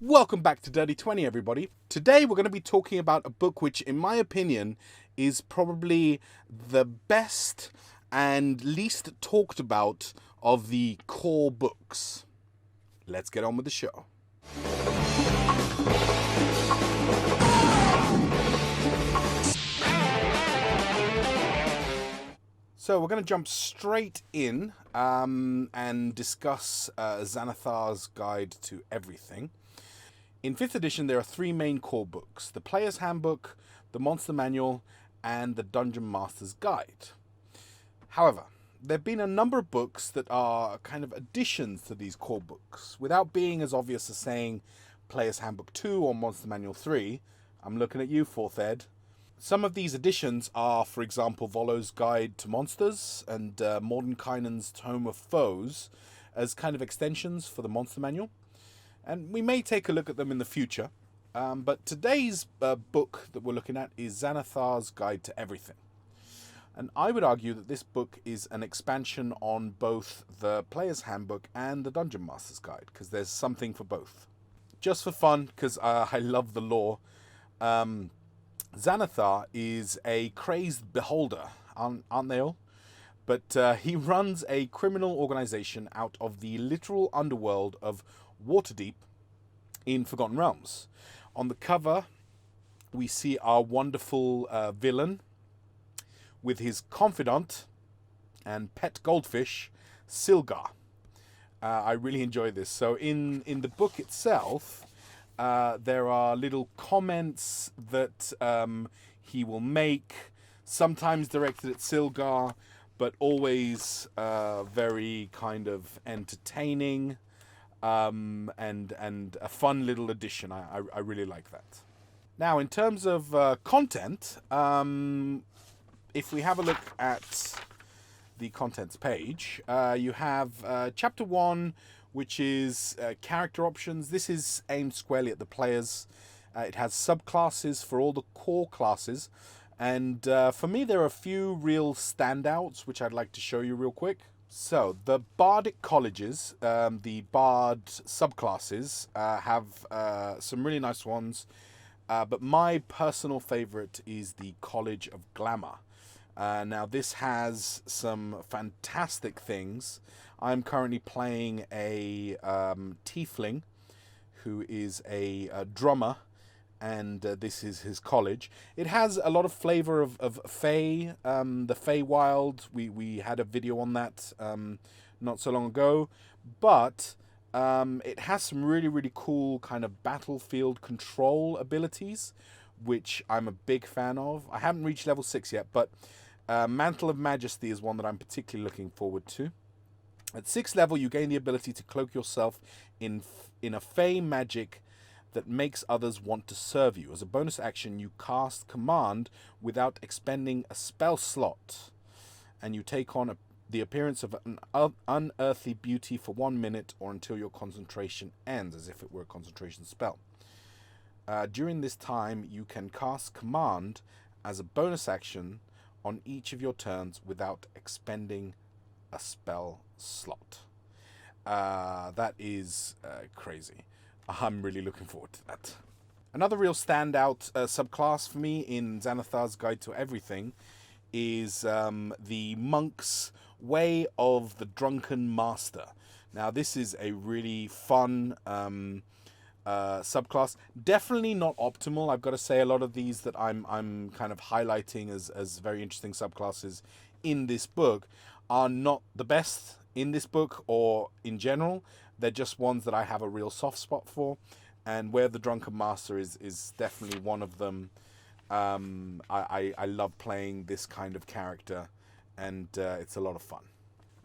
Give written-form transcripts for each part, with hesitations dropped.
Welcome back to Dirty 20, everybody. Today we're going to be talking about a book which, in my opinion, is probably the best and least talked about of the core books. Let's get on with the show. So we're going to jump straight in and discuss Xanathar's Guide to Everything. In 5th edition, there are three main core books: the Player's Handbook, the Monster Manual, and the Dungeon Master's Guide. However, there have been a number of books that are kind of additions to these core books, without being as obvious as saying Player's Handbook 2 or Monster Manual 3. I'm looking at you, 4th Ed. Some of these additions are, for example, Volo's Guide to Monsters and Mordenkainen's Tome of Foes as kind of extensions for the Monster Manual. And we may take a look at them in the future. But today's book that we're looking at is Xanathar's Guide to Everything. And I would argue that this book is an expansion on both the Player's Handbook and the Dungeon Master's Guide, because there's something for both. Just for fun, because I love the lore, Xanathar is a crazed beholder, aren't they all? But he runs a criminal organization out of the literal underworld of Waterdeep in Forgotten Realms. On the cover, we see our wonderful villain with his confidant and pet goldfish, Sylgar. I really enjoy this. So in the book itself, there are little comments that he will make, sometimes directed at Sylgar, but always very kind of entertaining. And a fun little addition. I really like that. Now, in terms of content, if we have a look at the contents page, you have Chapter 1, which is character options. This is aimed squarely at the players. It has subclasses for all the core classes. And for me, there are a few real standouts, which I'd like to show you real quick. So, the Bardic colleges, the Bard subclasses, have some really nice ones. But my personal favorite is the College of Glamour. Now, this has some fantastic things. I'm currently playing a tiefling who is a drummer, and this is his college. It has a lot of flavor of Fey, the Feywild. We had a video on that not so long ago. But it has some really, really cool kind of battlefield control abilities, which I'm a big fan of. I haven't reached level 6 yet, but Mantle of Majesty is one that I'm particularly looking forward to. At 6th level, you gain the ability to cloak yourself in a Fey magic that makes others want to serve you. As a bonus action, you cast Command without expending a spell slot, and you take on the appearance of an unearthly beauty for 1 minute or until your concentration ends, as if it were a concentration spell. During this time, you can cast Command as a bonus action on each of your turns without expending a spell slot. That is crazy. I'm really looking forward to that. Another real standout subclass for me in Xanathar's Guide to Everything is the Monk's Way of the Drunken Master. Now, this is a really fun subclass. Definitely not optimal. I've got to say, a lot of these that I'm kind of highlighting as very interesting subclasses in this book are not the best in this book or in general. They're just ones that I have a real soft spot for, and where the Drunken Master is definitely one of them. I love playing this kind of character, and it's a lot of fun.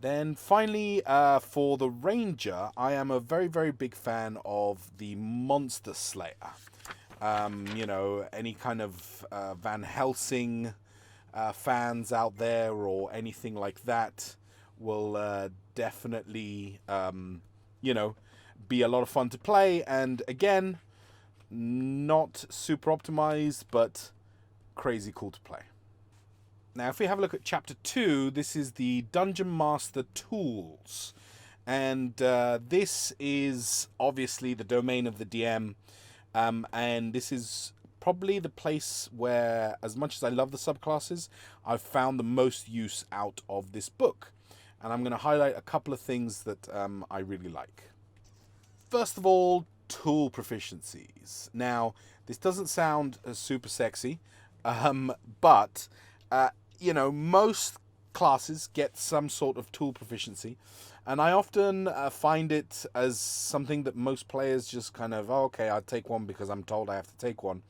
Then finally, for the Ranger, I am a very, very big fan of the Monster Slayer. Any kind of Van Helsing fans out there or anything like that will definitely be a lot of fun to play. And again, not super optimized, but crazy cool to play. Now, if we have a look at Chapter 2, this is the Dungeon Master Tools. And this is obviously the domain of the DM, and this is probably the place where, as much as I love the subclasses, I've found the most use out of this book. And I'm going to highlight a couple of things that I really like. First of all, tool proficiencies. Now, this doesn't sound super sexy, but, you know, most classes get some sort of tool proficiency. And I often find it as something that most players just kind of, oh, okay, I'll take one because I'm told I have to take one.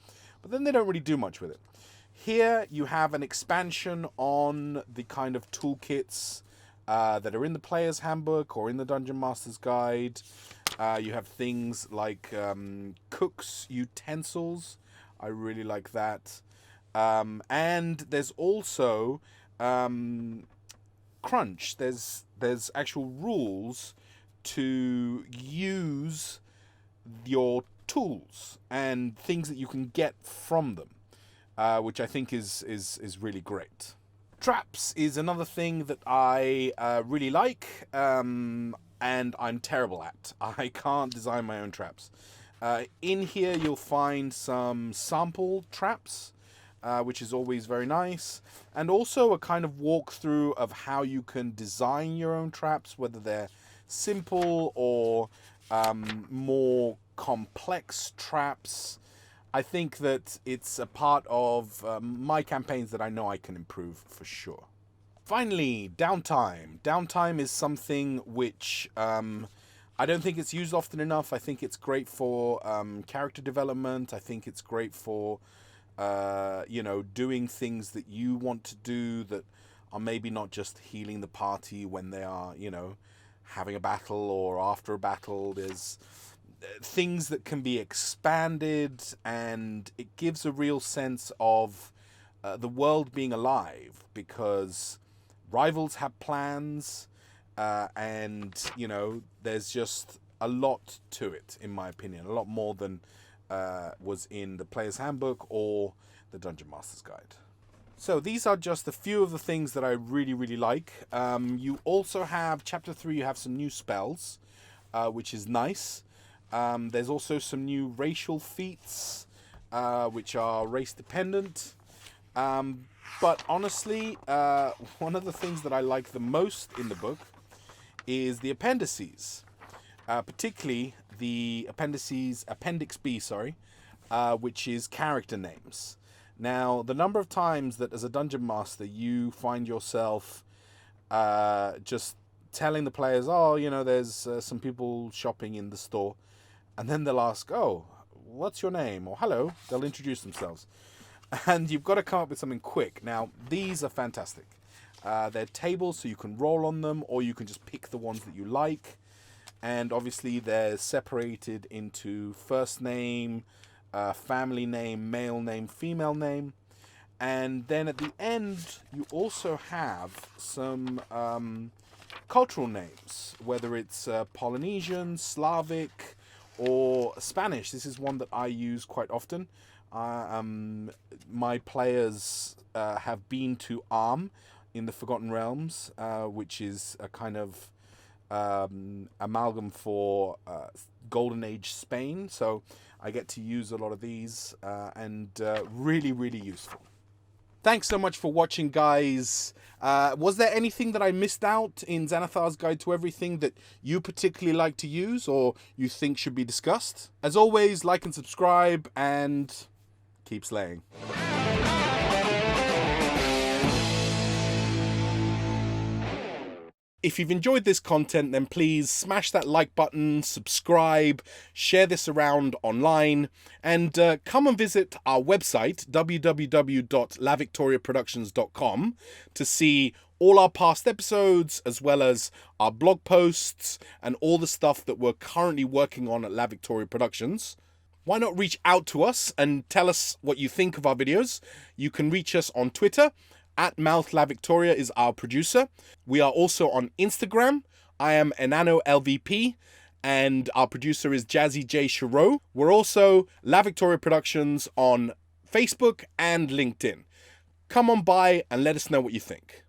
But then they don't really do much with it. Here you have an expansion on the kind of toolkits that are in the Player's Handbook or in the Dungeon Master's Guide. You have things like cook's utensils. I really like that. And there's also crunch. There's actual rules to use your tools and things that you can get from them, which I think is really great. Traps is another thing that I really like, and I'm terrible at. I can't design my own traps. In here you'll find some sample traps, which is always very nice, and also a kind of walkthrough of how you can design your own traps, whether they're simple or more complex traps. I think that it's a part of my campaigns that I know I can improve for sure. Finally, downtime. Downtime is something which I don't think it's used often enough. I think it's great for character development. I think it's great for you know, doing things that you want to do that are maybe not just healing the party when they are, you know, having a battle or after a battle. There's things that can be expanded, and it gives a real sense of the world being alive, because rivals have plans, and, you know, there's just a lot to it, in my opinion. A lot more than was in the Player's Handbook or the Dungeon Master's Guide. So these are just a few of the things that I really, really like. You also have, Chapter 3, you have some new spells, which is nice. There's also some new racial feats, which are race dependent. But honestly, one of the things that I like the most in the book is the appendices, particularly the Appendix B, which is character names. Now, the number of times that as a Dungeon Master you find yourself just telling the players, oh, you know, there's some people shopping in the store, and then they'll ask, oh, what's your name? Or hello, they'll introduce themselves. And you've got to come up with something quick. Now, these are fantastic. They're tables, so you can roll on them, or you can just pick the ones that you like. And obviously they're separated into first name, family name, male name, female name. And then at the end, you also have some cultural names, whether it's Polynesian, Slavic, or Spanish. This is one that I use quite often. My players have been to Arm in the Forgotten Realms, which is a kind of amalgam for Golden Age Spain. So I get to use a lot of these, and really, really useful. Thanks so much for watching, guys. Was there anything that I missed out in Xanathar's Guide to Everything that you particularly like to use or you think should be discussed? As always, like and subscribe, and keep slaying. If you've enjoyed this content, then please smash that like button, subscribe, share this around online, and come and visit our website, www.lavictoriaproductions.com, to see all our past episodes, as well as our blog posts and all the stuff that we're currently working on at La Victoria Productions. Why not reach out to us and tell us what you think of our videos? You can reach us on Twitter. @MouthLaVictoria is our producer. We are also on Instagram. I am Enano LVP, and our producer is Jazzy J Cherot. We're also La Victoria Productions on Facebook and LinkedIn. Come on by and let us know what you think.